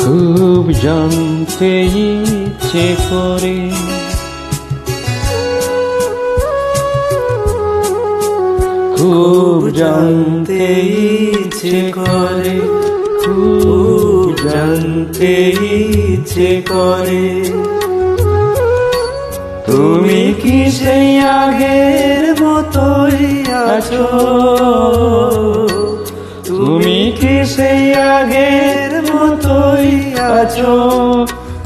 খুব জানতে ইচ্ছে করে। খুব জানতে ইচ্ছে করে, খুব জানতে ইচ্ছে করে। তুমি কি সেই আগের মতোই আছো? তুমি কি সেই আগের মতোই আছো,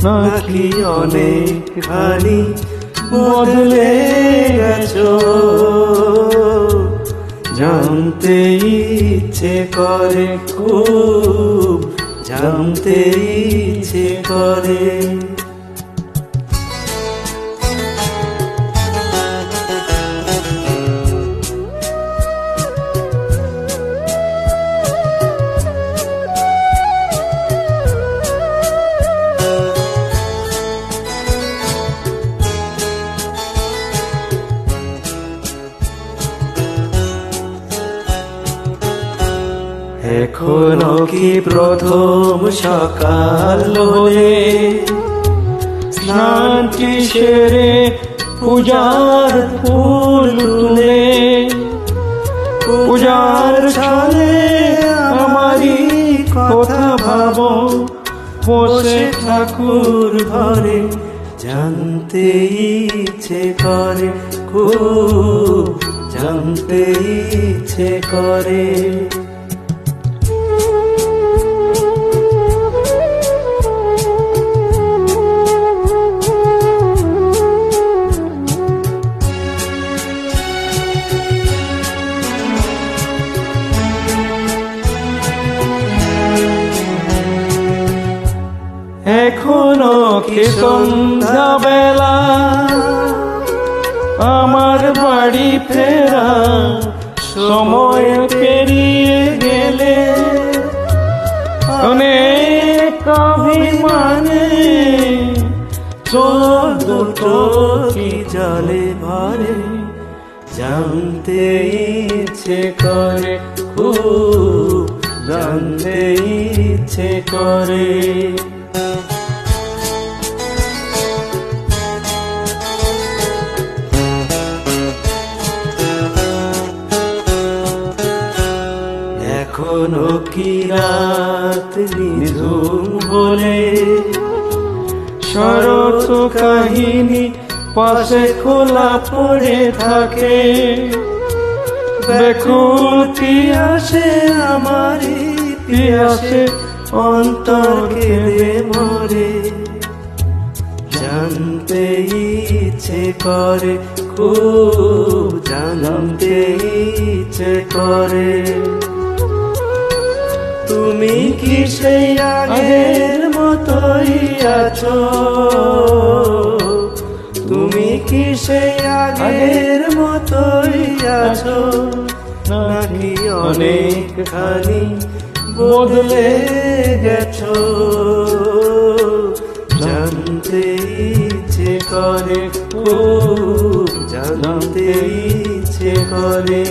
নাকি অনেকখানি বদলে গেছো? জানতে ইচ্ছে করে, খুব জানতে ইচ্ছে করে। এখনো কি প্রথম সকাল হলে স্নানটি সেরে পূজার ফুল তুলে, পূজার ছলে আমারই কথা ভাবো বসে ঠাকুর ঘরে? জানতে ইচ্ছে করে, খুব জানতে ইচ্ছে করে। এখনো কি সন্ধ্যা বেলা, আমার বাড়ি ফেরা সময় পেরিয়ে গেলে অনেক অভিমানে চোখ দুটো কি জলে ভরে? জানতে ইচ্ছে করে, খুব জানতে ইচ্ছে করে। এখনো কি রাত নিঝুম বলে শরৎ কাহিনী পাশে খোলা পড়ে থাকে? ব্যাকুলতি আসে আমার ইতিহাসে, অন্তর কেঁদে মরে। জানতে ইচ্ছে করে, খুব জানতে ইচ্ছে করে। তুমি কি সেই আগের মতোই আছো? তুমি কি সেই আগের মতোই আছো, নাকি অনেকখানি বদলে গেছো? জানতে ইচ্ছে করে, খুব জানতে ইচ্ছে করে।